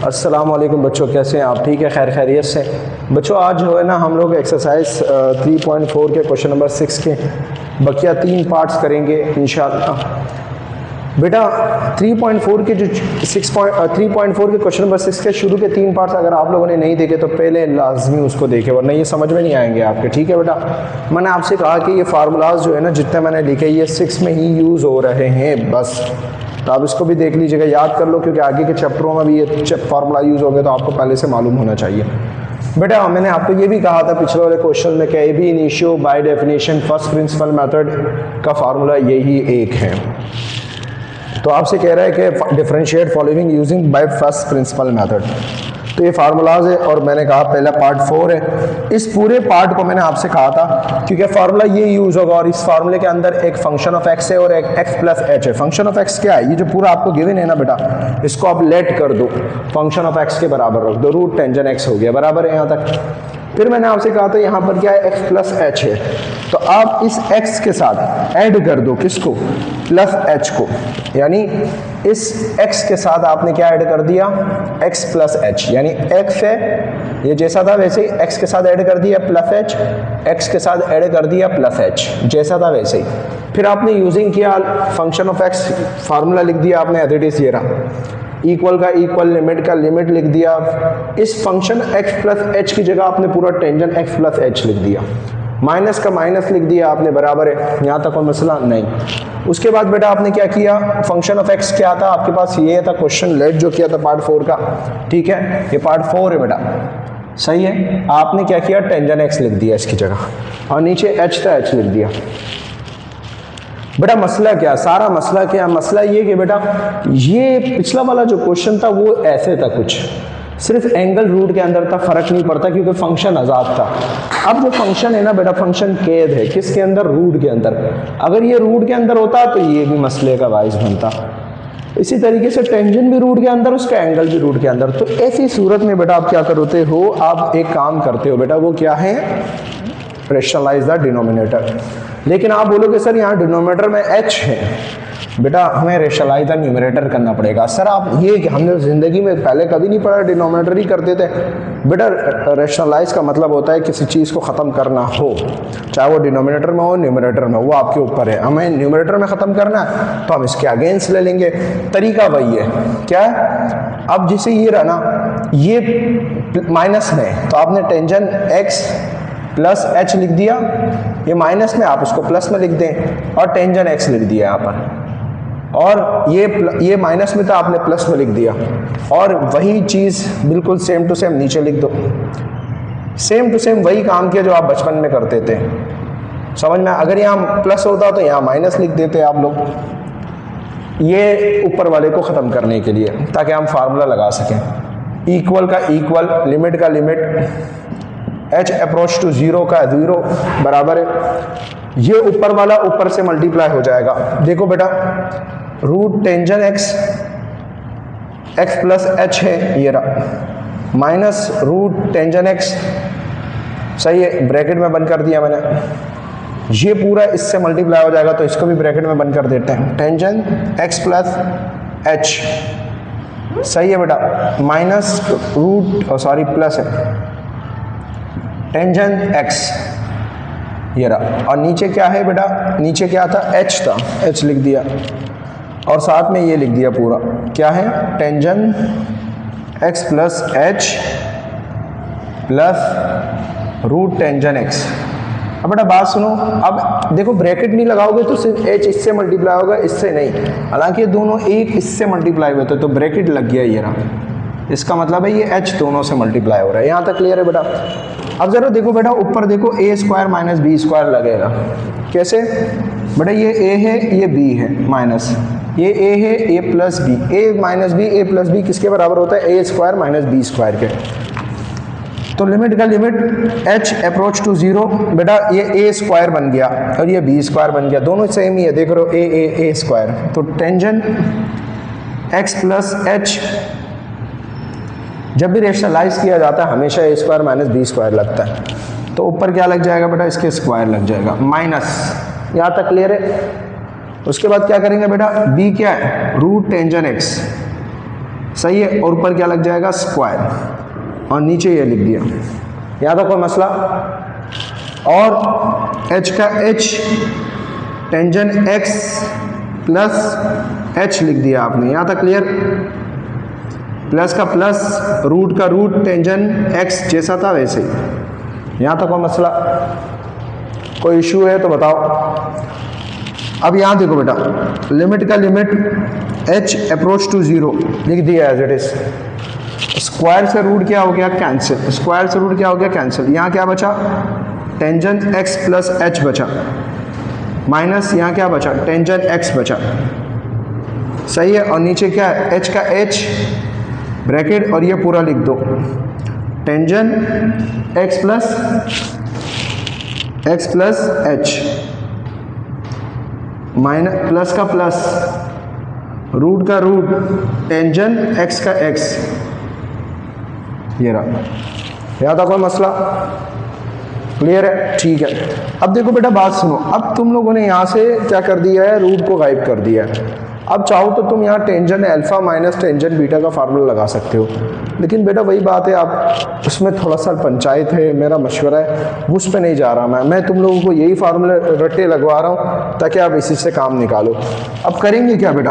अस्सलाम वालेकुम बच्चों, कैसे हैं आप? ठीक है, खैर खैरियत से। बच्चों आज जो है ना हम लोग एक्सरसाइज 3.4 के क्वेश्चन नंबर 6 के बकिया 3 पार्ट्स करेंगे इंशाअल्लाह। बेटा 3.4 के जो 3.4 के क्वेश्चन नंबर 6 के शुरू के 3 पार्ट्स अगर आप लोगों ने नहीं देखे तो पहले लाजमी उसको देखे, वरना ये समझ में नहीं आएंगे आपके। ठीक है बेटा, मैंने आपसे कहा कि ये फार्मूलाज जो है ना जितने मैंने लिखे ये 6 में ही यूज़ हो रहे हैं बस, तो आप इसको भी देख लीजिएगा, याद कर लो, क्योंकि आगे के चैप्टरों में भी ये फार्मूला यूज़ होंगे तो आपको पहले से मालूम होना चाहिए। बेटा मैंने आपको ये भी कहा था पिछले वाले क्वेश्चन में कि ab initio by definition first principle method का फार्मूला यही एक है। तो आपसे कह रहा है कि differentiate following using by first principle method, तो ये फार्मूलाज है और मैंने कहा पहला पार्ट 4 है। इस पूरे पार्ट को मैंने आपसे कहा था क्योंकि फार्मूला ये यूज़ होगा और इस फार्मूले के अंदर एक फंक्शन ऑफ एक्स है और एक एक्स प्लस एच है। फंक्शन ऑफ एक्स क्या है? ये जो पूरा आपको गिवन है ना बेटा, इसको आप लेट कर दो, फंक्शन ऑफ एक्स के बराबर रख दो, रूट टेंजन एक्स हो गया, बराबर है यहाँ तक। फिर मैंने आपसे कहा था यहाँ पर क्या है, एक्स प्लस एच है, तो आप इस एक्स के साथ ऐड कर दो किसको, प्लस एच को, यानी इस एक्स के साथ आपने क्या ऐड कर दिया, एक्स प्लस एच, यानी एक्स है ये जैसा था वैसे ही एक्स के साथ ऐड कर दिया प्लस एच, एक्स के साथ ऐड कर दिया प्लस एच, जैसा था वैसे ही। फिर आपने यूजिंग किया फंक्शन ऑफ एक्स, फार्मूला लिख दिया आपने एज इट इज, ये रहा, इक्वल का इक्वल, लिमिट का लिमिट लिख दिया। इस फंक्शन एक्स प्लस एच की जगह आपने पूरा टेंजन एक्स प्लस एच लिख दिया, माइनस का माइनस लिख दिया आपने, बराबर है, यहाँ तक कोई मसला नहीं। उसके बाद बेटा आपने क्या किया, फंक्शन ऑफ एक्स क्या था आपके पास, ये था क्वेश्चन लेट जो किया था पार्ट 4 का, ठीक है, ये पार्ट 4 है बेटा, सही है। आपने क्या किया, टेंजन एक्स लिख दिया इसकी जगह और नीचे एच था एच लिख दिया। बेटा मसला क्या, सारा मसला क्या, मसला ये कि बेटा ये पिछला वाला जो क्वेश्चन था वो ऐसे था, कुछ सिर्फ एंगल रूट के अंदर था, फर्क नहीं पड़ता क्योंकि फंक्शन आजाद था। अब जो फंक्शन है ना बेटा, फंक्शन कैद है किसके अंदर, रूट के अंदर। अगर ये रूट के अंदर होता तो ये भी मसले का बाइस बनता। इसी तरीके से टेंजन भी रूट के अंदर, उसका एंगल भी रूट के अंदर। तो ऐसी सूरत में बेटा आप क्या करते हो, आप एक काम करते हो बेटा, वो क्या है, रेशनलाइज द डिनोमिनेटर। लेकिन आप बोलोगे सर यहाँ डिनोमिनेटर में h है, बेटा हमें रेशनलाइज द न्यूमरेटर करना पड़ेगा। सर आप ये हमने ज़िंदगी में पहले कभी नहीं पढ़ा, डिनोमिनेटर ही करते थे। बेटा रेशनलाइज का मतलब होता है किसी चीज़ को ख़त्म करना हो, चाहे वो डिनोमिनेटर में हो न्यूमरेटर में, वो आपके ऊपर है। हमें न्यूमरेटर में ख़त्म करना है तो हम इसके अगेंस्ट ले लेंगे, तरीका वही है। क्या है, अब जैसे ये रहा ना, ये माइनस में, तो आपने टेंजन एक्स प्लस एच लिख दिया, ये माइनस में आप उसको प्लस में लिख दें और टेंजन एक्स लिख दिया यहाँ पर, और ये माइनस में था आपने प्लस में लिख दिया, और वही चीज़ बिल्कुल सेम टू सेम नीचे लिख दो। सेम टू सेम वही काम किया जो आप बचपन में करते थे, समझ में। अगर यहाँ प्लस होता तो यहाँ माइनस लिख देते आप लोग, ये ऊपर वाले को ख़त्म करने के लिए, ताकि हम फार्मूला लगा सकें। इक्वल का इक्वल, लिमिट का लिमिट, h अप्रोच टू 0 का 0, बराबर है। ये ऊपर वाला ऊपर से मल्टीप्लाई हो जाएगा। देखो बेटा root tangent x, x plus h है ये रहा, माइनस रूट टेंजन एक्स, सही है, ब्रैकेट में बंद कर दिया मैंने। ये पूरा इससे मल्टीप्लाई हो जाएगा तो इसको भी ब्रैकेट में बंद कर देते हैं, टेंजन एक्स प्लस एच, सही है बेटा, माइनस रूट सॉरी प्लस है टेंजन एक्स, ये रहा, और नीचे क्या है बेटा, नीचे क्या था, h था, h लिख दिया, और साथ में ये लिख दिया पूरा, क्या है, tangent x plus h plus root tangent x. अब बेटा बात सुनो, अब देखो ब्रैकेट नहीं लगाओगे तो सिर्फ h इससे मल्टीप्लाई होगा, इससे नहीं, हालांकि ये दोनों एक इससे मल्टीप्लाई होते तो ब्रैकेट लग गया, ये रहा, इसका मतलब है ये h दोनों से मल्टीप्लाई हो रहा है। यहाँ तक क्लियर है बेटा। अब जरा देखो बेटा ऊपर देखो, ए स्क्वायर माइनस बी स्क्वायर लगेगा, कैसे बेटा, ये a है ये b है माइनस, ये a है a plus b, a minus b, a plus b किसके बराबर होता है, a square minus b square के। तो लिमिट का लिमिट h अप्रोच टू 0, बेटा ये a स्क्वायर बन गया और ये b स्क्वायर बन गया, दोनों सेम ही है, देख रहे हो a स्क्वायर। तो टेंजन x प्लस एच जब भी रेशनलाइज किया जाता है हमेशा ए स्क्वायर माइनस बी स्क्वायर लगता है, तो ऊपर क्या लग जाएगा बेटा, इसके स्क्वायर लग जाएगा, माइनस, यहाँ तक क्लियर है। उसके बाद क्या करेंगे बेटा, b क्या है, रूट टेंजन एक्स, सही है, और ऊपर क्या लग जाएगा स्क्वायर, और नीचे ये लिख दिया, यहाँ तक कोई मसला। और h का h tangent x plus h लिख दिया आपने, यहाँ तक क्लियर। प्लस का प्लस, रूट का रूट, टेंजन x जैसा था वैसे ही, यहाँ तक कोई मसला, कोई इशू है तो बताओ। अब यहाँ देखो बेटा, लिमिट का लिमिट h अप्रोच टू 0 लिख दिया एज इट इज। स्क्वायर से रूट क्या हो गया कैंसिल, स्क्वायर से रूट क्या हो गया कैंसिल। यहाँ क्या बचा, टेंजेंट x प्लस h बचा, माइनस यहाँ क्या बचा, टेंजेंट x बचा, सही है। और नीचे क्या है, h का h ब्रैकेट और ये पूरा लिख दो, tangent x plus h minus plus का प्लस, रूट का रूट, टेंजेंट x का x, ये रहा। यहाँ तक कोई मसला क्लियर है, ठीक है। अब देखो बेटा बात सुनो, अब तुम लोगों ने यहाँ से क्या कर दिया है, रूट को गायब कर दिया है। अब चाहो तो तुम यहाँ tangent alpha minus tangent beta का फार्मूला लगा सकते हो, लेकिन बेटा वही बात है, आप उसमें थोड़ा सा पंचायत है, मेरा मशवरा है, उस पर नहीं जा रहा मैं तुम लोगों को यही फार्मूला रट्टे लगवा रहा हूँ ताकि आप इसी से काम निकालो। अब करेंगे क्या बेटा,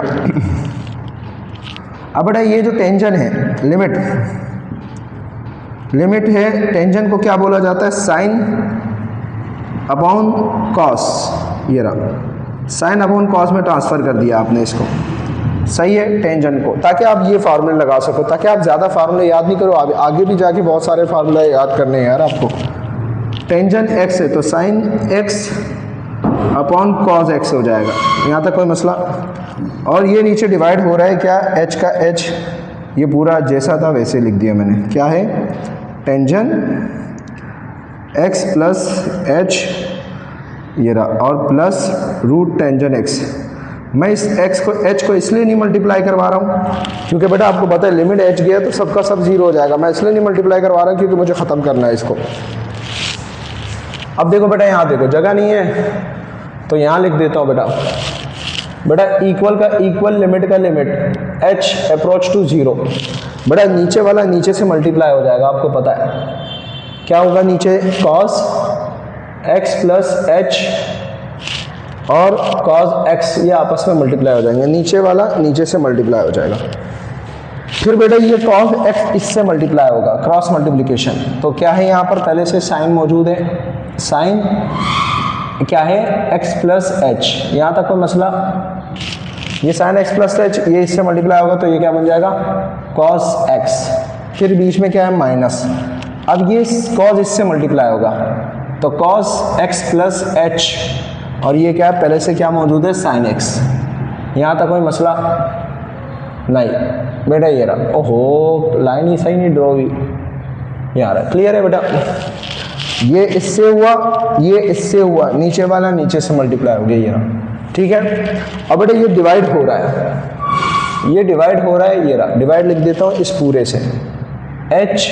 अब बेटा ये जो टेंजेंट है, लिमिट है, टेंजेंट को क्या बोला जाता है, साइन अपॉन कॉस, ये रहा, साइन अपॉन कॉस में ट्रांसफर कर दिया आपने इसको, सही है, टेंजेंट को, ताकि आप ये फार्मूले लगा सको, ताकि आप ज़्यादा फार्मूले याद नहीं करो, आगे भी जाके बहुत सारे फार्मूले याद करने हैं यार आपको। टेंजेंट x है तो sine x upon cos x हो जाएगा, यहाँ तक कोई मसला। और ये नीचे डिवाइड हो रहा है क्या, h का h, ये पूरा जैसा था वैसे लिख दिया मैंने, क्या है, टेंजेंट x प्लस h, ये रहा, और प्लस रूट टेंजेंट x। मैं इस h को इसलिए नहीं मल्टीप्लाई करवा रहा हूँ क्योंकि बेटा आपको पता है लिमिट h गया तो सबका सब जीरो हो जाएगा, मैं इसलिए नहीं मल्टीप्लाई करवा रहा हूँ क्योंकि मुझे ख़त्म करना है इसको। अब देखो बेटा, यहाँ देखो जगह नहीं है तो यहाँ लिख देता हूँ बेटा इक्वल का इक्वल, लिमिट का लिमिट, h अप्रोच टू 0। बेटा नीचे वाला नीचे से मल्टीप्लाई हो जाएगा, आपको पता है क्या होगा, नीचे cos x प्लस h और cos x ये आपस में मल्टीप्लाई हो जाएंगे, नीचे वाला नीचे से मल्टीप्लाई हो जाएगा। फिर बेटा ये cos x इससे मल्टीप्लाई होगा, क्रॉस मल्टीप्लिकेशन। तो क्या है यहाँ पर पहले से साइन मौजूद है, साइन क्या है x प्लस h, यहाँ तक कोई मसला। ये साइन x प्लस h ये इससे मल्टीप्लाई होगा तो ये क्या बन जाएगा, cos x, फिर बीच में क्या है माइनस। अब ये cos इससे मल्टीप्लाई होगा तो cos x प्लस h, और ये क्या है पहले से क्या मौजूद है, sin x, यहाँ तक कोई मसला नहीं। बेटा ये रहा, ओहो लाइन ही सही नहीं ड्रॉ हुई, यहाँ रहा, क्लियर है बेटा। ये इससे हुआ, ये इससे हुआ, नीचे वाला नीचे से मल्टीप्लाई हो गया, ये रहा, ठीक है। अब बेटा ये डिवाइड हो रहा है, ये डिवाइड हो रहा है, ये रहा, डिवाइड लिख देता हूँ इस पूरे से, h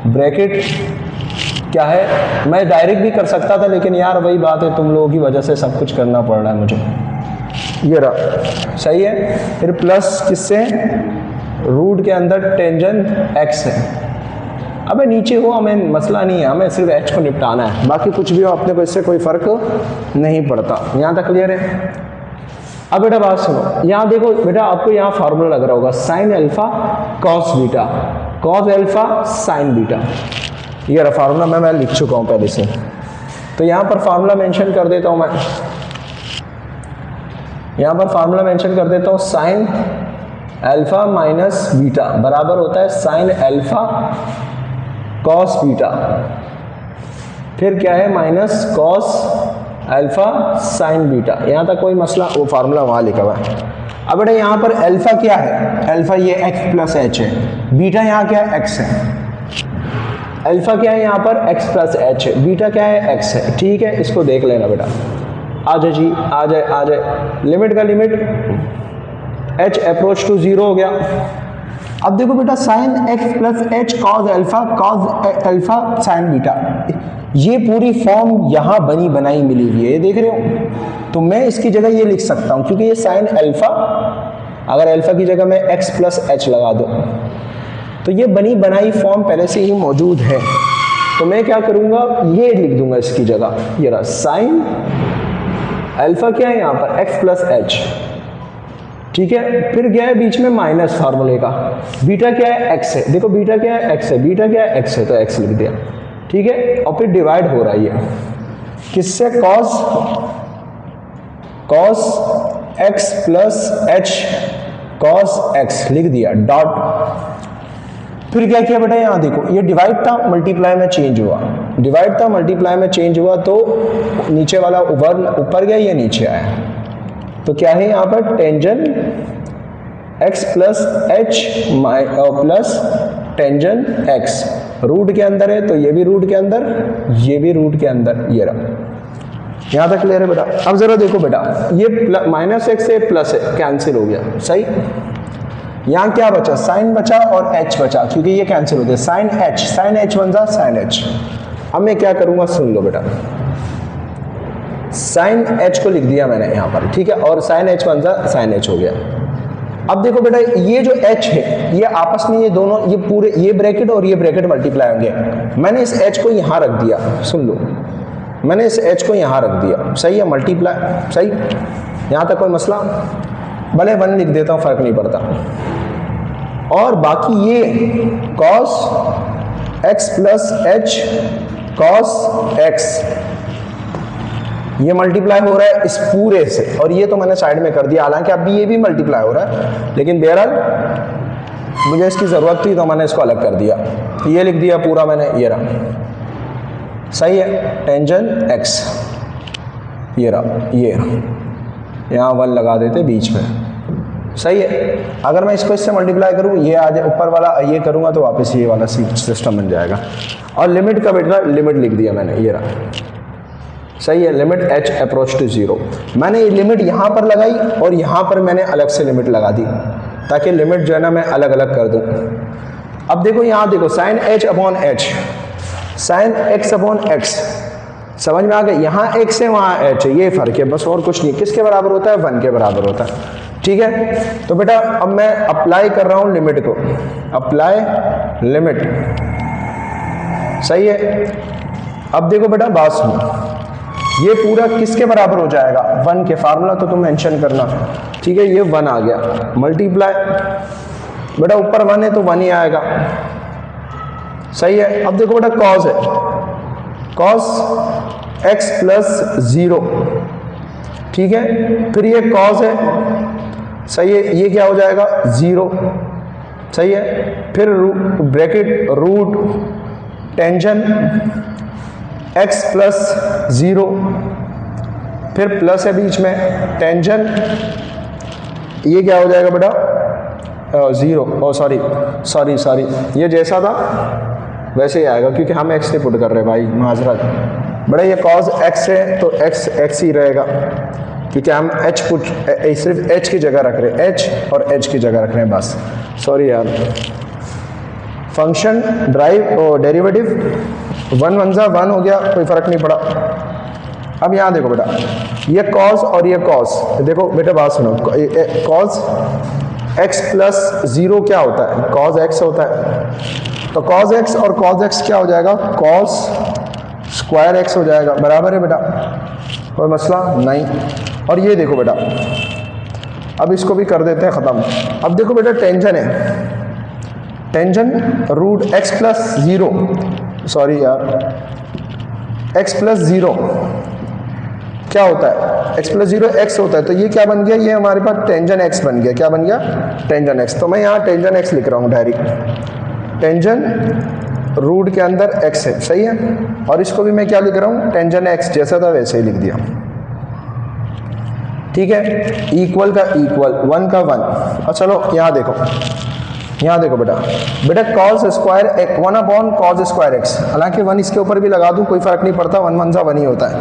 ब्रैकेट क्या है, मैं डायरेक्ट भी कर सकता था लेकिन यार वही बात है, तुम लोगों की वजह से सब कुछ करना पड़ रहा है मुझे, ये रहा, सही है। फिर प्लस किससे, रूट के अंदर टेंजेंट x है। अबे नीचे हो, हमें मसला नहीं है, हमें सिर्फ h को निपटाना है, बाकी कुछ भी हो अपने को इससे कोई फर्क नहीं पड़ता। यहाँ तक क्लियर है। अब बेटा बात सुनो, यहाँ देखो बेटा आपको यहाँ फार्मूला लग रहा होगा, sine alpha cos beta, cos alpha sine beta, ये रहा फार्मूला, मैं लिख चुका हूँ पहले से। तो यहाँ पर फार्मूला मेंशन कर देता हूँ मैं, यहाँ पर फार्मूला मेंशन कर देता हूँ, साइन अल्फा माइनस बीटा बराबर होता है साइन अल्फा कॉस बीटा, फिर क्या है minus cos alpha sine beta, यहाँ तक कोई मसला, वो फार्मूला वहाँ लिखा हुआ है। अब बेटा यहाँ पर अल्फा क्या है, अल्फा ये x प्लस h है, बीटा यहाँ क्या है x है, अल्फा क्या है यहाँ पर x प्लस h है, बीटा क्या है x है, ठीक है। इसको देख लेना बेटा, आ जाए जी, आ जाए आ जाए, लिमिट का लिमिट h अप्रोच टू 0 हो गया। अब देखो बेटा sine x plus h cos alpha sine beta, ये पूरी फॉर्म यहाँ बनी बनाई मिली हुई है, ये देख रहे हो। तो मैं इसकी जगह ये लिख सकता हूँ क्योंकि ये साइन अल्फा अगर अल्फा की जगह मैं x प्लस एच लगा दूँ तो ये बनी बनाई फॉर्म पहले से ही मौजूद है, तो मैं क्या करूँगा, ये लिख दूंगा इसकी जगह, ये रहा साइन अल्फा क्या है यहाँ पर x प्लस एच, ठीक है। फिर क्या है बीच में माइनस फार्मूले का, बीटा क्या है x है, देखो बीटा क्या है x है, बीटा क्या है x है, तो x लिख दिया, ठीक है। और फिर डिवाइड हो रहा है ये किससे, cos x plus H cos x लिख दिया डॉट। फिर क्या किया बेटा, यहाँ देखो ये डिवाइड था मल्टीप्लाई में चेंज हुआ, डिवाइड था मल्टीप्लाई में चेंज हुआ, तो नीचे वाला वर्ण ऊपर गया, ये नीचे आया, तो क्या है यहाँ पर tangent x plus h plus tangent x, root के अंदर है तो ये भी रूट के अंदर, ये भी रूट के अंदर, ये रहा। यहाँ तक क्लियर है बेटा। अब जरा देखो बेटा, ये माइनस एक्स है प्लस है, कैंसिल हो गया, सही। यहाँ क्या बचा, साइन बचा और h बचा, क्योंकि ये कैंसिल हो गया, साइन h बन जा साइन h। अब मैं क्या करूँगा, सुन लो बेटा, साइन h को लिख दिया मैंने यहाँ पर, ठीक है, और साइन h बन जा साइन h हो गया। अब देखो बेटा ये जो h है, ये आपस में ये दोनों, ये पूरे, ये ब्रैकेट और ये ब्रैकेट मल्टीप्लाई होंगे। मैंने इस h को यहाँ रख दिया, सुन लो, मैंने इस h को यहाँ रख दिया, सही है, मल्टीप्लाई, सही। यहाँ तक कोई मसला, भले 1 लिख देता हूँ, फर्क नहीं पड़ता। और बाकी ये cos x plus H cos x, ये मल्टीप्लाई हो रहा है इस पूरे से, और ये तो मैंने साइड में कर दिया, हालांकि अभी ये भी मल्टीप्लाई हो रहा है, लेकिन बहरहाल मुझे इसकी ज़रूरत थी तो मैंने इसको अलग कर दिया, ये लिख दिया पूरा मैंने, ये रहा, सही है, टेंजन x, ये रहा, ये यहाँ 1 लगा देते बीच में, सही है। अगर मैं इसको इससे मल्टीप्लाई करूँ, ये आ जाए ऊपर वाला, ये करूँगा तो वापस ये वाला सिस्टम बन जाएगा। और लिमिट का बेटा, लिमिट लिख दिया मैंने, ये रहा, सही है, लिमिट h अप्रोच टू 0। मैंने ये लिमिट यहाँ पर लगाई और यहाँ पर मैंने अलग से लिमिट लगा दी, ताकि लिमिट जो है ना मैं अलग अलग कर दूँ। अब देखो यहाँ देखो, sine h upon h, sine x upon x, समझ में आ गया, यहाँ x है वहाँ h है, ये फर्क है बस, और कुछ नहीं। किसके बराबर होता है, 1 के बराबर होता है, ठीक है। तो बेटा अब मैं अप्लाई कर रहा हूँ लिमिट को, अप्लाई लिमिट, सही है। अब देखो बेटा बात सुनो, ये पूरा किसके बराबर हो जाएगा, 1 के, फार्मूला तो तुम मेंशन करना, ठीक है। ये 1 आ गया, मल्टीप्लाई, बेटा ऊपर 1 है तो 1 ही आएगा, सही है। अब देखो बेटा कॉस है, कॉस x प्लस 0, ठीक है। फिर ये कॉस है, सही है, ये क्या हो जाएगा 0, सही है। फिर bracket root tangent x plus 0, फिर प्लस है बीच में, टेंजन, ये क्या हो जाएगा बेटा 0, ओ सॉरी, ये जैसा था वैसे ही आएगा, क्योंकि हम x से पुट कर रहे हैं भाई, माजरत बेटा। ये cos x है तो x ही रहेगा, क्योंकि हम h पुट सिर्फ h की जगह रख रहे हैं, h और h की जगह रख रहे हैं बस, सॉरी यार। फंक्शन ड्राइव और डेरिवेटिव 1 1 जा 1 हो गया, कोई फर्क नहीं पड़ा। अब यहाँ देखो बेटा, ये cos और ये cos, देखो बेटा बात सुनो, cos x प्लस 0 क्या होता है, cos x होता है, तो cos x और cos x क्या हो जाएगा, cos स्क्वायर x हो जाएगा, बराबर है बेटा, कोई मसला नहीं। और ये देखो बेटा, अब इसको भी कर देते हैं ख़त्म। अब देखो बेटा टेंजन है, tangent root x plus 0, sorry यार, x प्लस 0 क्या होता है, x प्लस 0 x होता है, तो ये क्या बन गया, ये हमारे पास टेंजन x बन गया, क्या बन गया, टेंजन x। तो मैं यहाँ टेंजन x लिख रहा हूँ डायरेक्ट, टेंजन रूट के अंदर x है, सही है। और इसको भी मैं क्या लिख रहा हूँ, टेंजन x जैसा था वैसे ही लिख दिया, ठीक है। इक्वल का इक्वल, 1 का 1। और चलो यहाँ देखो बेटा, cos square 1 upon cos square x, हालांकि 1 इसके ऊपर भी लगा दूं कोई फर्क नहीं पड़ता, 1 1 जा 1 ही होता है।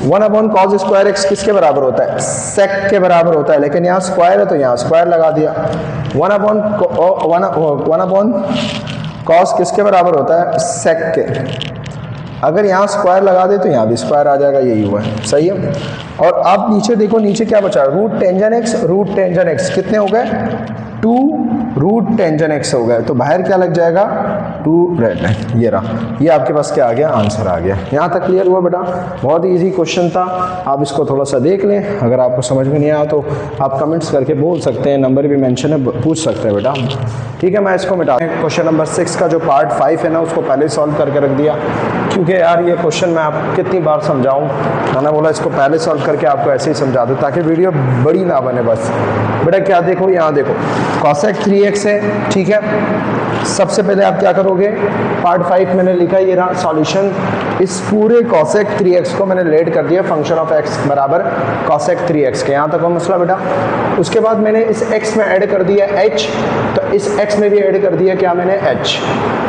1 अपॉन cos स्क्वायर x किसके बराबर होता है, sec के बराबर होता है, लेकिन यहाँ स्क्वायर है तो यहाँ स्क्वायर लगा दिया। 1 अपॉन cos किसके बराबर होता है, sec के। अगर यहाँ स्क्वायर लगा दे तो यहाँ भी स्क्वायर आ जाएगा, यही हुआ है, सही है। और आप नीचे देखो, नीचे क्या बचा, रूट टेंजन एक्स कितने हो गए, 2 रूट टेंजन एक्स हो गए, तो बाहर क्या लग जाएगा 2 रेड है, ये रहा, ये आपके पास क्या आ गया, आंसर आ गया। यहाँ तक क्लियर हुआ बेटा, बहुत ही इजी क्वेश्चन था, आप इसको थोड़ा सा देख लें, अगर आपको समझ में नहीं आया तो आप कमेंट्स करके बोल सकते हैं, नंबर भी मेंशन है, पूछ सकते हैं बेटा, ठीक है। मैं इसको मिटा, क्वेश्चन नंबर 6 का जो पार्ट 5 है ना उसको पहले सॉल्व करके रख दिया, क्योंकि यार ये क्वेश्चन मैं आप कितनी बार समझाऊँ, मैंने बोला इसको पहले सॉल्व करके आपको ऐसे ही समझा दूँ ताकि वीडियो बड़ी ना बने। बस बेटा क्या देखो, यहाँ देखो cosec 3x है, ठीक है। सबसे पहले आप क्या करोगे, पार्ट 5 मैंने लिखा, ये रहा सॉल्यूशन, इस पूरे cosec 3x को मैंने लेट कर दिया फंक्शन ऑफ x बराबर cosec 3x के, यहाँ तक हो मसला बेटा। उसके बाद मैंने इस x में ऐड कर दिया h, तो इस x में भी ऐड कर दिया क्या मैंने h,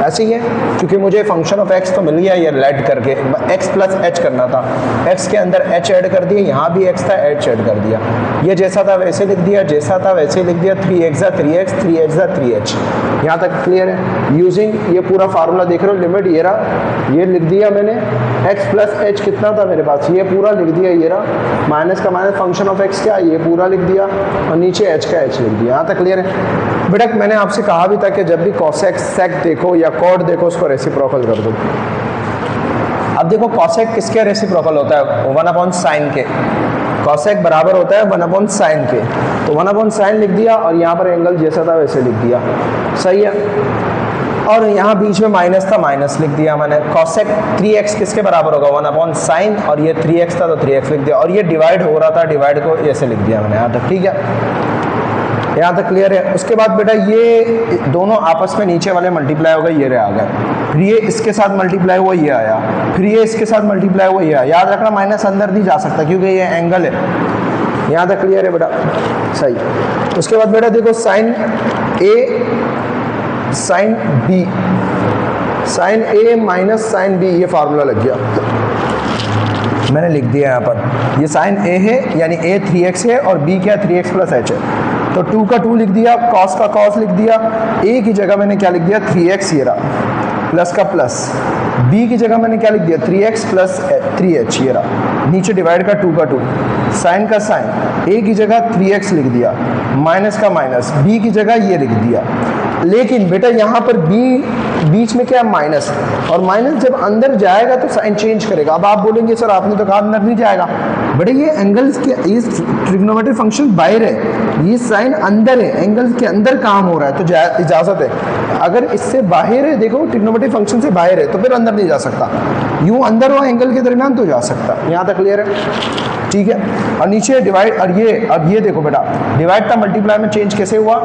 ऐसे ही है, क्योंकि मुझे फंक्शन ऑफ x तो मिल गया, ये लेट करके x प्लस h करना था, x के अंदर h ऐड कर दिया, यहाँ भी x था h ऐड कर दिया, ये जैसा था वैसे लिख दिया, जैसा था वैसे लिख दिया, 3x 3x 3h 3h, यहाँ तक क्लियर है। यूजिंग ये पूरा फार्मूला देख रहे हो, लिमिट ये रहा, ये लिख दिया मैंने, x प्लस h कितना था मेरे पास, ये पूरा लिख दिया, ये रहा, माइनस का माइनस फंक्शन ऑफ x क्या, ये पूरा लिख दिया, और नीचे h का h लिख दिया, यहाँ तक क्लियर है बेटा। मैंने आपसे कहा भी था कि जब भी cosec sec देखो या कॉड देखो उसको रेसिप्रोकल कर दो। अब देखो cosec किसके रेसिप्रोकल होता है, 1/sin के, cosec बराबर होता है 1/sin के, तो 1/sin लिख दिया, और यहाँ पर एंगल जैसा था वैसे लिख दिया, सही है। और यहाँ बीच में माइनस था, माइनस लिख दिया मैंने। cosec 3x किसके बराबर होगा, 1/sin, और ये 3x था तो 3x लिख दिया, और ये डिवाइड हो रहा था, डिवाइड को ऐसे लिख दिया मैंने, यहाँ तक ठीक है, यहाँ तक क्लियर है। उसके बाद बेटा ये दोनों आपस में नीचे वाले मल्टीप्लाई हो गए, ये रहे आ गए, फिर ये इसके साथ मल्टीप्लाई हुआ, ये आया, फिर ये इसके साथ मल्टीप्लाई हुआ, ये आया। याद रखना माइनस अंदर नहीं जा सकता क्योंकि ये एंगल है, यहाँ तक क्लियर है बेटा, सही। उसके बाद बेटा देखो साइन ए साइन बी, साइन ए माइनस साइन बी, ये फार्मूला लग गया, मैंने लिख दिया यहाँ पर, ये साइन ए है यानी ए 3x है और b क्या 3x प्लस h है, तो 2 का 2 लिख दिया, cos का cos लिख दिया, a की जगह मैंने क्या लिख दिया 3x, ये रहा, प्लस का प्लस, b की जगह मैंने क्या लिख दिया 3x प्लस 3h, ये रहा, नीचे डिवाइड का 2 का 2, साइन का साइन, a की जगह 3x लिख दिया, माइनस का माइनस, b की जगह ये लिख दिया। लेकिन बेटा यहाँ पर b बीच में क्या है माइनस, और माइनस जब अंदर जाएगा तो साइन चेंज करेगा। अब आप बोलेंगे सर आपने तो कहा अंदर नहीं जाएगा, बेटा ये एंगल्स के, ये ट्रिग्नोमेट्रिक फंक्शन बाहर है, ये साइन अंदर है, एंगल्स के अंदर काम हो रहा है, तो इजाजत है। अगर इससे बाहर है, देखो ट्रिग्नोमेट्रिक फंक्शन से बाहर है तो फिर अंदर नहीं जा सकता, यूं अंदर हो एंगल के दरमियान तो जा सकता, यहाँ तक क्लियर है, ठीक है। और नीचे डिवाइड, और ये अब ये देखो बेटा डिवाइड था मल्टीप्लाई में चेंज कैसे हुआ,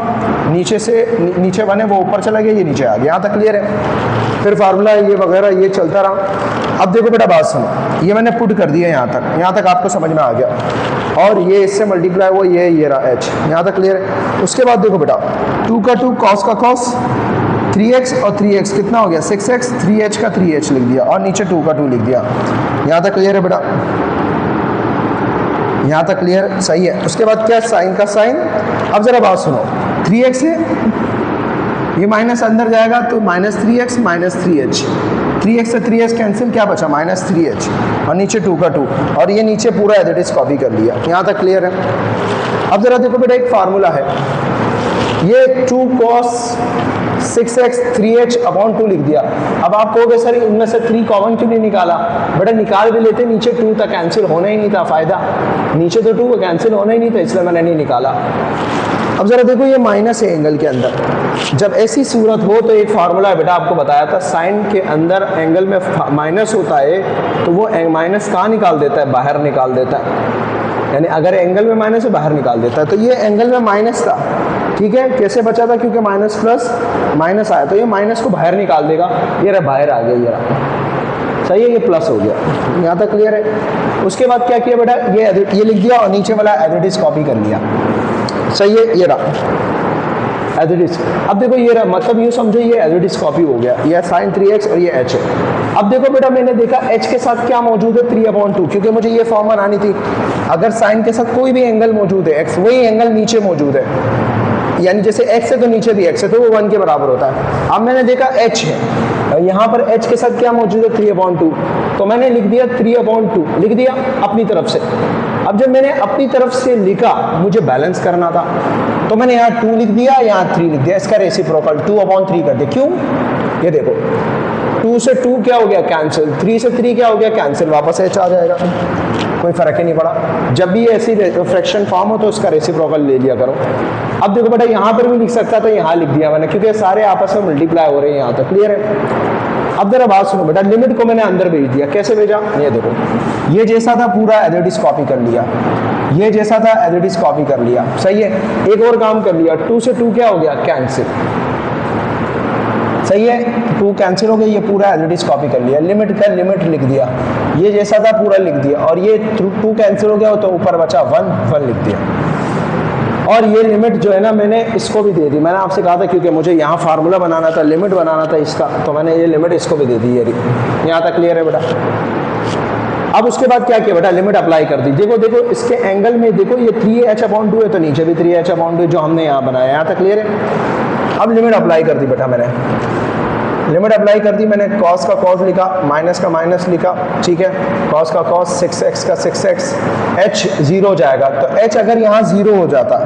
नीचे से नीचे बने वो ऊपर चला गया, ये नीचे आ गया, यहाँ तक क्लियर है। फिर फार्मूला ये वगैरह ये चलता रहा। अब देखो बेटा बात सुनो, ये मैंने पुट कर दिया यहाँ तक आपको समझ में आ गया, और ये इससे मल्टीप्लाई हुआ, ये रहा h, यहाँ तक क्लियर है। उसके बाद देखो बेटा 2 का 2 cos का cos, 3x और 3x कितना हो गया 6x, 3h का 3h लिख दिया, और नीचे 2 का 2 लिख दिया, यहाँ तक क्लियर है बेटा, यहाँ तक क्लियर, सही है। उसके बाद क्या साइन का साइन, अब जरा बात सुनो, 3x है, ये माइनस अंदर जाएगा तो minus 3x minus 3h, 3x से 3h कैंसिल, क्या बचा माइनस 3h, और नीचे 2 का 2, और ये नीचे पूरा एज इट इज कॉपी कर लिया, यहाँ तक क्लियर है। अब जरा देखो बेटा एक फार्मूला है, ये 2 cos 6x 3h अपॉन 2 लिख दिया। अब आप कहोगे सर इनमें से 3 कॉमन क्यों नहीं निकाला, बेटा निकाल भी लेते, नीचे 2 था, कैंसिल होना ही नहीं था, फायदा नीचे तो 2 कैंसिल होना ही नहीं था, इसलिए मैंने नहीं निकाला। अब जरा देखो ये माइनस है एंगल के अंदर, जब ऐसी सूरत हो तो एक फार्मूला है बेटा, आपको बताया था, साइन के अंदर एंगल में माइनस होता है तो वो माइनस कहाँ निकाल देता है, बाहर निकाल देता है, यानी अगर एंगल में माइनस है बाहर निकाल देता है। तो ये एंगल में माइनस था, ठीक है, कैसे बचा था, क्योंकि माइनस प्लस माइनस आया, तो ये माइनस को बाहर निकाल देगा, ये रहा बाहर आ गया, ये रहा, सही है, ये प्लस हो गया, यहाँ तक क्लियर है। उसके बाद क्या किया बेटा, ये लिख दिया और नीचे वाला एज इट इज कॉपी कर लिया, सही है, ये रहा एज इट इज। अब देखो ये रहा, मतलब ये समझो ये एज इट इज कॉपी हो गया, ये साइन 3x और ये h है। अब देखो बेटा मैंने देखा h के साथ क्या मौजूद है 3/2, क्योंकि मुझे ये फॉर्म बनानी थी, अगर साइन के साथ कोई भी एंगल मौजूद है x, वही एंगल नीचे मौजूद है, यानी जैसे x है तो नीचे भी x है, तो वो 1 के बराबर होता है। अब मैंने देखा h है, यहाँ पर h के साथ क्या मौजूद है 3/2, तो मैंने लिख दिया 3/2 लिख दिया अपनी तरफ से। अब जब मैंने अपनी तरफ से लिखा मुझे बैलेंस करना था तो मैंने यहाँ 2 लिख दिया, यहाँ 3 लिख दिया, इसका रेसिप्रोकल 2/3 कर दिया। क्यों? ये देखो 2 से 2 क्या हो गया कैंसिल, 3 से 3 क्या हो गया कैंसिल, वापस h आ जाएगा, कोई फर्क ही नहीं पड़ा। जब भी ऐसी फ्रैक्शन फॉर्म हो तो इसका रेसिप्रोकल ले लिया करो। अब देखो बेटा यहाँ पर भी लिख सकता तो यहाँ लिख दिया मैंने, क्योंकि सारे आपस में मल्टीप्लाई हो रहे हैं यहाँ तक। क्लियर है? अब जरा बात सुनो बेटा, लिमिट को मैंने अंदर भेज दिया। कैसे भेजा? ये देखो, ये जैसा था पूरा एज इट इज कॉपी कर लिया, ये जैसा था एज इट इज कॉपी कर लिया। सही है? एक और काम कर लिया, 2 से 2 क्या हो गया कैंसिल। सही है? 2 कैंसिल हो गया, ये पूरा एज इट इज कॉपी कर लिया। लिमिट का लिमिट लिख दिया, ये जैसा था पूरा लिख दिया, और ये 2 कैंसिल हो गया तो ऊपर बचा 1 लिख दिया। और ये लिमिट जो है ना मैंने इसको भी दे दी। मैंने आपसे कहा था क्योंकि मुझे यहाँ फार्मूला बनाना था, लिमिट बनाना था इसका, तो मैंने ये लिमिट इसको भी दे दी। ये यहाँ तक क्लियर है बेटा? अब उसके बाद क्या किया बेटा, लिमिट अप्लाई कर दी। देखो देखो इसके एंगल में देखो, ये 3h/2 है तो नीचे भी 3h/2 जो हमने यहाँ बनाया। यहाँ तक क्लियर है? अब लिमिट अप्लाई कर दी बेटा मैंने, लिमिट अप्लाई कर दी मैंने। कॉस का कॉस लिखा, माइनस का माइनस लिखा, ठीक है। कॉस का कॉस, 6x का 6x, h 0 हो जाएगा तो h अगर यहाँ 0 हो जाता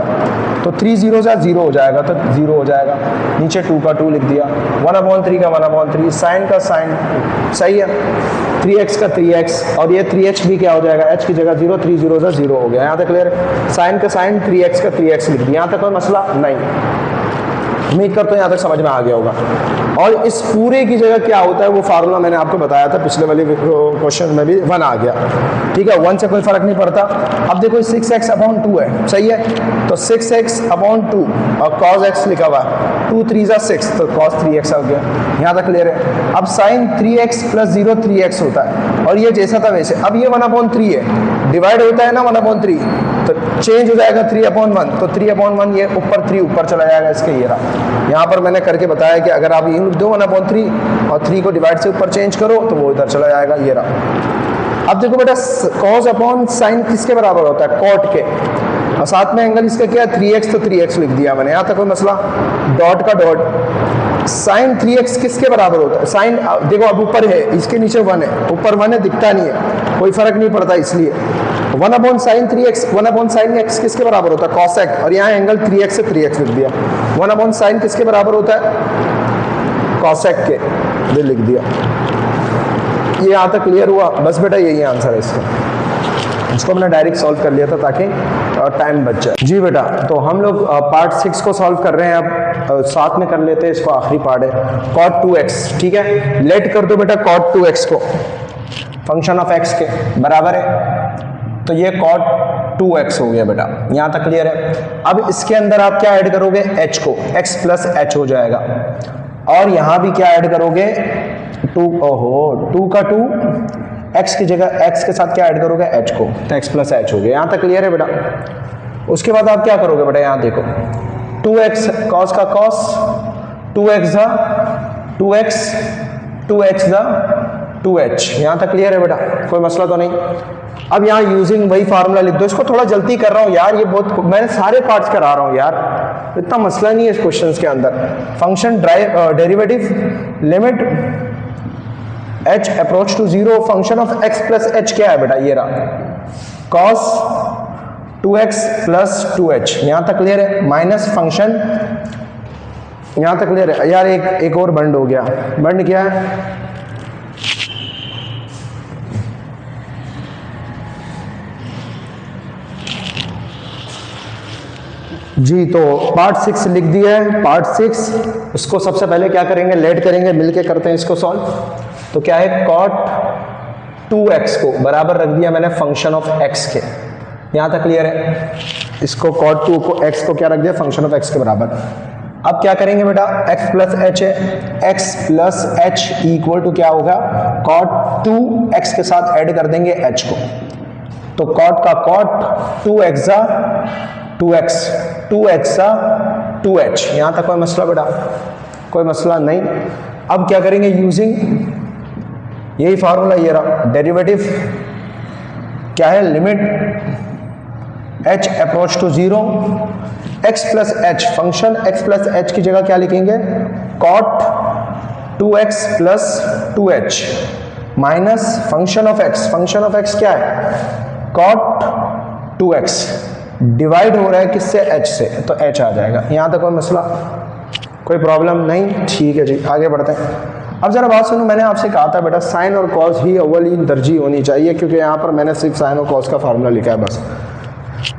तो 3 0 से 0 हो जाएगा तो 0 हो जाएगा। नीचे 2 का 2 लिख दिया, 1/3 का 1/3, साइन का साइन। सही है? 3x का 3x, और ये 3h भी क्या हो जाएगा, h की जगह 0, 3 0 से 0 हो गया। यहाँ तक क्लियर है? साइन का साइन, 3x का 3x लिख दिया। यहाँ तक कोई मसला नहीं? उम्मीद करता हूं यहाँ तक समझ में आ गया होगा। और इस पूरे की जगह क्या होता है वो फार्मूला मैंने आपको बताया था पिछले वाले क्वेश्चन में भी, 1 आ गया। ठीक है? 1 से कोई फर्क नहीं पड़ता। अब देखो 6x/2 है। सही है? तो 6x/2 और cos x लिखा हुआ है, 2 3 6 तो cos 3x आ गया। यहाँ तक क्लियर है? अब साइन 3x + 0 3x होता है, और ये जैसा था वैसे। अब ये 1/3 है, डिवाइड होता है ना 1/3, तो चेंज हो जाएगा 3/1, तो 3/1 ये ऊपर 3 ऊपर चला जाएगा इसके। ये रहा, यहाँ पर मैंने करके बताया कि अगर आप ये लिख दो 1/3 और 3 को डिवाइड से ऊपर चेंज करो तो वो इधर चला जाएगा। ये रहा। अब देखो बेटा cos/sin किसके बराबर होता है, cot के, और साथ में एंगल इसका क्या है 3x, तो 3x लिख दिया मैंने। यहाँ तक कोई मसला? डॉट का डॉट, साइन 3x किसके बराबर होता है, साइन देखो अब ऊपर है, इसके नीचे 1 है, ऊपर 1 है दिखता नहीं है, कोई फर्क नहीं पड़ता इसलिए 1/sin 3x, 1/sin x किसके बराबर होता है, cosec, और यहाँ एंगल 3x से 3x लिख दिया। 1/sin किसके बराबर होता है, cosec के, ये लिख दिया। ये यहाँ तक क्लियर हुआ? बस बेटा यही आंसर है इसका। इसको मैंने डायरेक्ट सॉल्व कर लिया था ताकि टाइम बच जाए। जी बेटा, तो हम लोग पार्ट 6 को सॉल्व कर रहे हैं। अब साथ में कर लेते हैं इसको, आखिरी पार्ट है cot 2x। ठीक है? लेट कर दो बेटा cot 2x को फंक्शन ऑफ x के बराबर है, तो ये cot 2x हो गया बेटा। यहाँ तक क्लियर है? अब इसके अंदर आप क्या ऐड करोगे, h को, x + h हो जाएगा, और यहाँ भी क्या ऐड करोगे 2, ओहो 2 का 2, x की जगह x के साथ क्या ऐड करोगे, h को, तो x + h हो गया। यहाँ तक क्लियर है बेटा? उसके बाद आप क्या करोगे बेटा, यहाँ देखो 2x cos का cos, 2x दा 2x, 2h दा 2h। यहाँ तक क्लियर है बेटा? कोई मसला तो नहीं? अब यहाँ यूजिंग वही फार्मूला लिख दो। इसको थोड़ा जल्दी कर रहा हूँ यार, ये बहुत, मैंने सारे पार्ट्स करा रहा हूँ यार, इतना मसला नहीं है इस क्वेश्चन के अंदर। Function derivative limit h approach to 0, function of x + h क्या है बेटा, ये रहा cos 2x + 2h। यहाँ तक क्लियर है? माइनस फंक्शन, यहाँ तक क्लियर है यार? एक और बंड हो गया। बंड क्या है, जी, तो पार्ट 6 लिख दिया है। पार्ट 6 उसको सबसे पहले क्या करेंगे, लेट करेंगे, मिलके करते हैं इसको सॉल्व। तो क्या है, cot 2x को बराबर रख दिया मैंने फंक्शन ऑफ x के। यहाँ तक क्लियर है? इसको cot 2 को x को क्या रख दिया, फंक्शन ऑफ x के बराबर। अब क्या करेंगे बेटा, x + h है, x + h इक्वल टू क्या होगा, cot 2x के साथ ऐड कर देंगे h को, तो cot का cot, 2x 2x, 2h 2h। यहाँ तक कोई मसला बेटा? कोई मसला नहीं। अब क्या करेंगे, यूजिंग यही फार्मूला, ये रहा, डेरिवेटिव क्या है, limit h approach to 0, x + h, function x + h की जगह क्या लिखेंगे, cot 2x + 2h। Minus function of x, function of x क्या है, कॉट 2x, डिवाइड हो रहा है किससे, h से, तो h आ जाएगा। यहाँ तक कोई मसला, कोई प्रॉब्लम नहीं, ठीक है जी, आगे बढ़ते हैं। अब जरा बात सुनो, मैंने आपसे कहा था बेटा साइन और कॉस ही अव्वली तरजीह होनी चाहिए, क्योंकि यहाँ पर मैंने सिर्फ साइन और कॉस का फार्मूला लिखा है बस।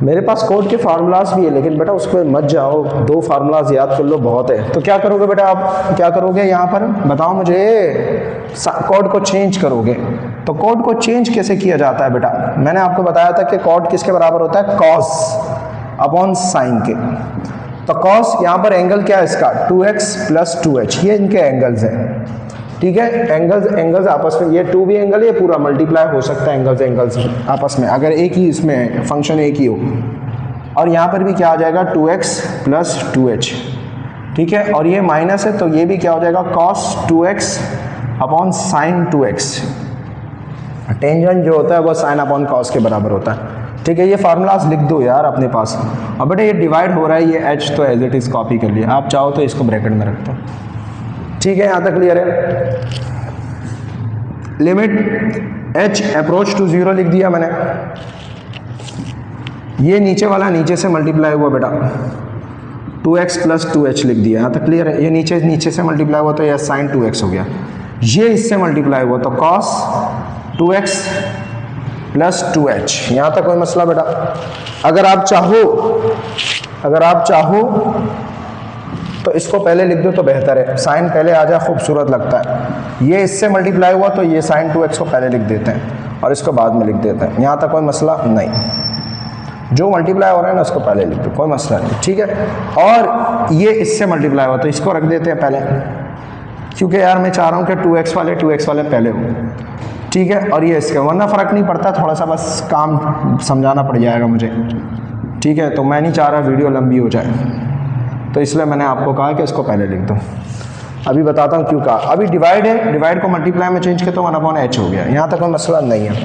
मेरे पास कोड के फार्मूलाज भी है, लेकिन बेटा उस पर मत जाओ, 2 फार्मूलाज याद कर लो बहुत है। तो क्या करोगे बेटा, आप क्या करोगे यहाँ पर बताओ मुझे, कोड को चेंज करोगे। तो कोड को चेंज कैसे किया जाता है बेटा, मैंने आपको बताया था कि कोड किसके बराबर होता है, कॉस अपॉन साइन के। तो कॉस यहाँ पर एंगल क्या है इसका, 2x प्लस 2h, ये इनके एंगल्स हैं, ठीक है। एंगल्स आपस में, ये 2 भी एंगल, ये पूरा मल्टीप्लाई हो सकता है एंगल्स आपस में, अगर एक ही इसमें फंक्शन एक ही हो। और यहाँ पर भी क्या आ जाएगा, 2x प्लस 2h, ठीक है। और ये माइनस है तो ये भी क्या हो जाएगा, cos 2x upon sine 2x। Tangent जो होता है वो साइन अपॉन कॉस के बराबर होता है, ठीक है। ये फार्मूलाज लिख दो यार अपने पास। अब बेटा ये डिवाइड हो रहा है, ये h तो एज इट इज़ कॉपी कर लिया, आप चाहो तो इसको ब्रैकेट में रख दो, ठीक है। यहाँ तक क्लियर है। लिमिट h अप्रोच टू 0 लिख दिया मैंने, ये नीचे वाला नीचे से मल्टीप्लाई हुआ बेटा, 2x प्लस 2h लिख दिया, यहाँ तक क्लियर है। ये नीचे से मल्टीप्लाई हुआ तो यह साइन 2x हो गया, ये इससे मल्टीप्लाई हुआ तो cos 2x प्लस 2h, यहाँ तक कोई मसला बेटा। अगर आप चाहो तो इसको पहले लिख दो तो बेहतर है, साइन पहले आ जाए खूबसूरत लगता है। ये इससे मल्टीप्लाई हुआ तो ये साइन 2x को पहले लिख देते हैं और इसको बाद में लिख देते हैं, यहाँ तक कोई मसला नहीं। जो मल्टीप्लाई हो रहा है ना उसको पहले लिख दो, कोई मसला नहीं, ठीक है। और ये इससे मल्टीप्लाई हुआ तो इसको रख देते हैं पहले, क्योंकि यार मैं चाह रहा हूँ कि 2x वाले पहले हो, ठीक है। और ये इसका, वरना फ़र्क नहीं पड़ता, थोड़ा सा बस काम समझाना पड़ जाएगा मुझे, ठीक है। तो मैं नहीं चाह रहा वीडियो लंबी हो जाए, तो इसलिए मैंने आपको कहा कि इसको पहले लिख दो। अभी बताता हूँ क्यों कहा। अभी डिवाइड है, डिवाइड को मल्टीप्लाई में चेंज किया तो 1/h हो गया, यहाँ तक कोई मसला नहीं है।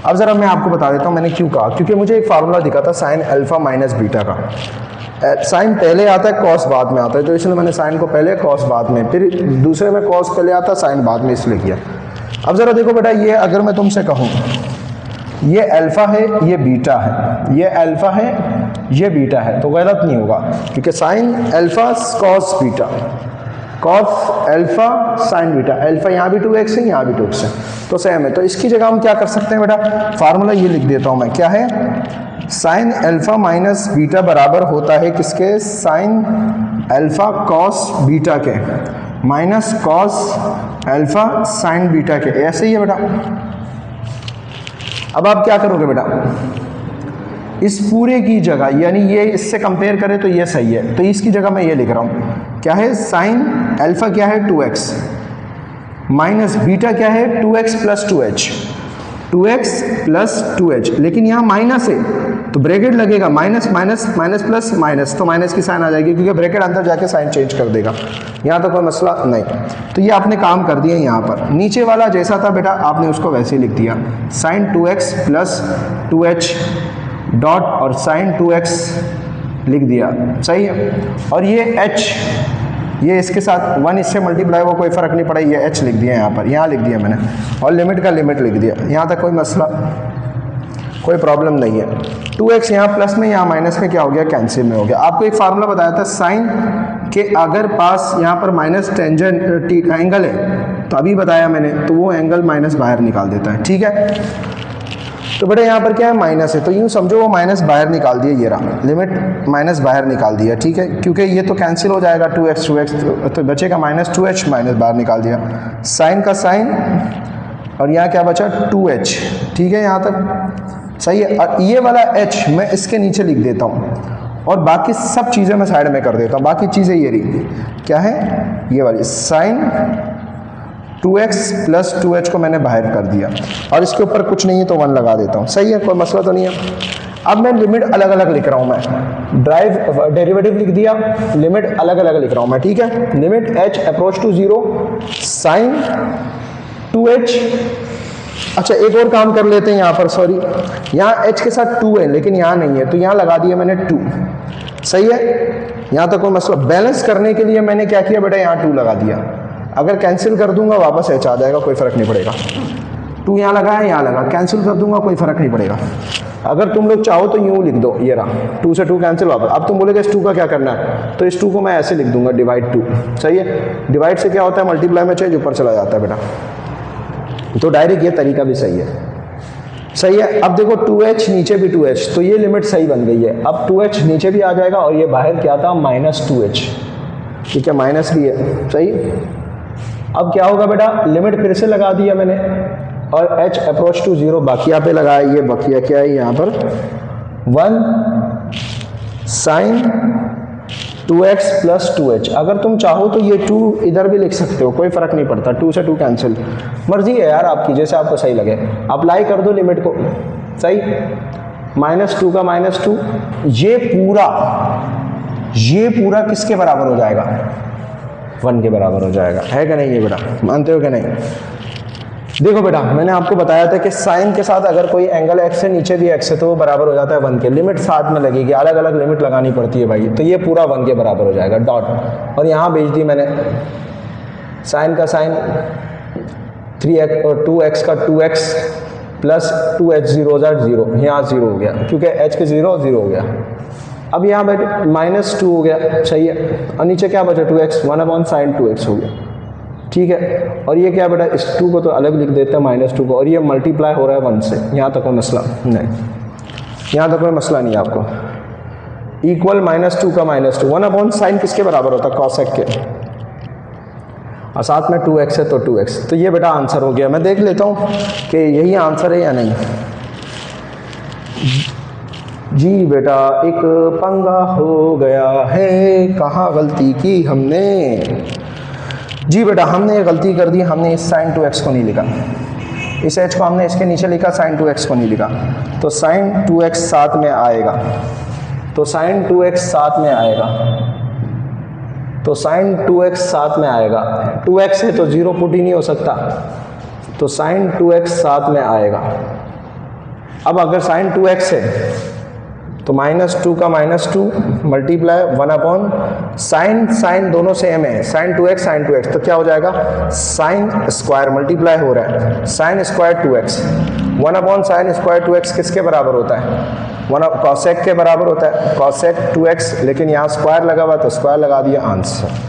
अब ज़रा मैं आपको बता देता हूँ मैंने क्यों कहा, क्योंकि मुझे एक फार्मूला दिखा था साइन अल्फ़ा माइनस बीटा का। साइन पहले आता है, कॉस बाद में आता है, तो इसलिए मैंने साइन को पहले, कॉस बाद में, फिर दूसरे में कॉस पहले आता, साइन बाद में, इसलिए किया। अब ज़रा देखो बेटा, ये अगर मैं तुमसे कहूँ ये अल्फ़ा है, ये बीटा है, ये अल्फ़ा है, ये बीटा है, तो गलत नहीं होगा, क्योंकि sine alpha cos beta, cos alpha sine beta, alpha यहाँ भी 2x है, यहाँ भी 2x है, तो सेम है। तो इसकी जगह हम क्या कर सकते हैं बेटा, फार्मूला ये लिख देता हूँ मैं, क्या है, साइन अल्फ़ा माइनस बीटा बराबर होता है किसके, साइन अल्फ़ा कॉस बीटा के minus cos alpha sine beta के, ऐसे ही है बेटा। अब आप क्या करोगे बेटा, इस पूरे की जगह, यानी ये इससे कंपेयर करें तो ये सही है, तो इसकी जगह मैं ये लिख रहा हूँ, क्या है, साइन अल्फ़ा क्या है 2x माइनस बीटा क्या है 2x plus 2h, 2x plus 2h, लेकिन यहाँ माइनस है तो ब्रैकेट लगेगा, minus minus minus plus minus, तो माइनस की साइन आ जाएगी, क्योंकि ब्रैकेट अंदर जाके साइन चेंज कर देगा, यहाँ तो कोई मसला नहीं। तो ये आपने काम कर दिया, यहाँ पर नीचे वाला जैसा था बेटा आपने उसको वैसे ही लिख दिया, sine 2x plus 2h dot और साइन 2x लिख दिया, सही है। और ये h, ये इसके साथ 1 इससे मल्टीप्लाई हुआ, कोई फ़र्क नहीं पड़ा, ये h लिख दिया यहाँ पर, यहाँ लिख दिया मैंने, और लिमिट का लिमिट लिख दिया, यहाँ तक कोई मसला, कोई प्रॉब्लम नहीं है। 2x यहाँ प्लस में, यहाँ माइनस में क्या हो गया, कैंसिल में हो गया। आपको एक फार्मूला बताया था, साइन के अगर पास यहाँ पर माइनस टेंजेंट एंगल है, तो अभी बताया मैंने, तो वो एंगल माइनस बाहर निकाल देता है, ठीक है। तो बेटा यहाँ पर क्या है, माइनस है, तो यूँ समझो वो माइनस बाहर निकाल दिया, ये रहा लिमिट, माइनस बाहर निकाल दिया, ठीक है, क्योंकि ये तो कैंसिल हो जाएगा, 2x तो बचेगा माइनस 2h, माइनस बाहर निकाल दिया, साइन का साइन, और यहाँ क्या बचा 2h, ठीक है, यहाँ तक सही है। और ये वाला h मैं इसके नीचे लिख देता हूँ, और बाकी सब चीज़ें मैं साइड में कर देता हूँ, बाकी चीज़ें ये रही, क्या है, ये वाली साइन 2x प्लस 2h को मैंने बाहर कर दिया, और इसके ऊपर कुछ नहीं है तो 1 लगा देता हूँ, सही है, कोई मसला तो नहीं है। अब मैं लिमिट अलग अलग लिख रहा हूँ, मैं डेरिवेटिव लिख दिया, लिमिट अलग अलग लिख रहा हूँ मैं, ठीक है। Limit h approach to 0 sine 2h, अच्छा एक और काम कर लेते हैं यहाँ पर, सॉरी यहाँ h के साथ 2 है लेकिन यहाँ नहीं है, तो यहाँ लगा दिया मैंने 2, सही है, यहाँ तक कोई मसला। बैलेंस करने के लिए मैंने क्या किया बेटा, यहाँ 2 लगा दिया, अगर कैंसिल कर दूंगा वापस h आ जाएगा, कोई फर्क नहीं पड़ेगा। 2 यहाँ लगा है, यहाँ लगा, कैंसिल कर दूंगा, कोई फर्क नहीं पड़ेगा। अगर तुम लोग चाहो तो यूँ लिख दो, ये रहा 2 से 2 कैंसिल वापस। अब तुम बोलोगे इस 2 का क्या करना है, तो इस 2 को मैं ऐसे लिख दूंगा डिवाइड 2। सही है, डिवाइड से क्या होता है, मल्टीप्लाई में चेंज ऊपर चला जाता है बेटा, तो डायरेक्ट ये तरीका भी सही है। सही है। अब देखो 2h नीचे भी 2h, तो ये लिमिट सही बन गई है। अब 2h नीचे भी आ जाएगा और ये बाहर क्या था, -2h। ठीक है, माइनस भी है। सही। अब क्या होगा बेटा, लिमिट फिर से लगा दिया मैंने और h अप्रोच टू 0 बाकिया पे लगाया। ये बाकिया क्या है यहाँ पर, 1 साइन 2x प्लस 2h। अगर तुम चाहो तो ये 2 इधर भी लिख सकते हो, कोई फर्क नहीं पड़ता, 2 से 2 कैंसिल, मर्जी है यार आपकी, जैसे आपको सही लगे। अप्लाई कर दो लिमिट को। सही। -2 का -2, ये पूरा किसके बराबर हो जाएगा, 1 के बराबर हो जाएगा। है कि नहीं ये बेटा, मानते हो कि नहीं। देखो बेटा, मैंने आपको बताया था कि साइन के साथ अगर कोई एंगल x से नीचे भी x है तो वो बराबर हो जाता है 1 के। लिमिट साथ में लगेगी, अलग अलग लिमिट लगानी पड़ती है भाई, तो ये पूरा 1 के बराबर हो जाएगा, डॉट। और यहाँ भेज दी मैंने, साइन का साइन 3x और 2x का 2x प्लस 2h 0 0, यहाँ 0 हो गया क्योंकि h के 0 0 हो गया। अब यहाँ बैठे -2 हो गया। सही है, और नीचे क्या बचा, 2x, 1/sin 2x हो गया। ठीक है, और ये क्या बेटा, इस 2 को तो अलग लिख देते हैं -2 को, और ये मल्टीप्लाई हो रहा है 1 से। यहाँ तक कोई मसला नहीं, यहाँ तक कोई मसला नहीं आपको। इक्वल -2 का -2, 1/sin किसके बराबर होता है, कॉसेक के, और साथ में 2x है तो 2x। तो ये बेटा आंसर हो गया। मैं देख लेता हूँ कि यही आंसर है या नहीं। जी बेटा, एक पंगा हो गया है, कहाँ गलती की हमने। जी बेटा, हमने गलती कर दी, हमने इस sin 2x को नहीं लिखा, इस h को हमने इसके नीचे लिखा, sin 2x को नहीं लिखा। तो sin 2x साथ में आएगा, तो sin 2x साथ में आएगा, तो sin 2x साथ में आएगा। 2x है तो 0 पुट ही नहीं हो सकता, तो sin 2x साथ में आएगा। अब अगर sin 2x है तो -2 का -2 मल्टीप्लाई 1/sin, साइन दोनों सेम है, sin 2x, तो क्या हो जाएगा, साइन स्क्वायर मल्टीप्लाई हो रहा है, sine square 2x, 1/sin square 2x किसके बराबर होता है, कॉसेक के बराबर होता है, कॉसेक 2x, लेकिन यहाँ स्क्वायर लगा हुआ तो स्क्वायर लगा दिया, आंसर।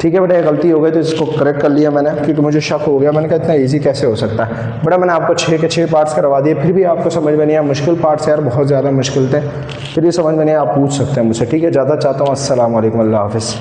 ठीक है बेटा, ये गलती हो गई तो इसको करेक्ट कर लिया मैंने, क्योंकि मुझे शक हो गया, मैंने कहा इतना इजी कैसे हो सकता है। बेटा मैंने आपको 6 के 6 पार्ट्स करवा दिए, फिर भी आपको समझ में नहीं आया, मुश्किल पार्ट्स यार बहुत ज़्यादा मुश्किल थे, फिर भी समझ में नहीं आया, आप पूछ सकते हैं मुझसे। ठीक है, ज़्यादा चाहता हूँ। अस्सलाम वालेकुम, अल्लाह हाफ़िज़।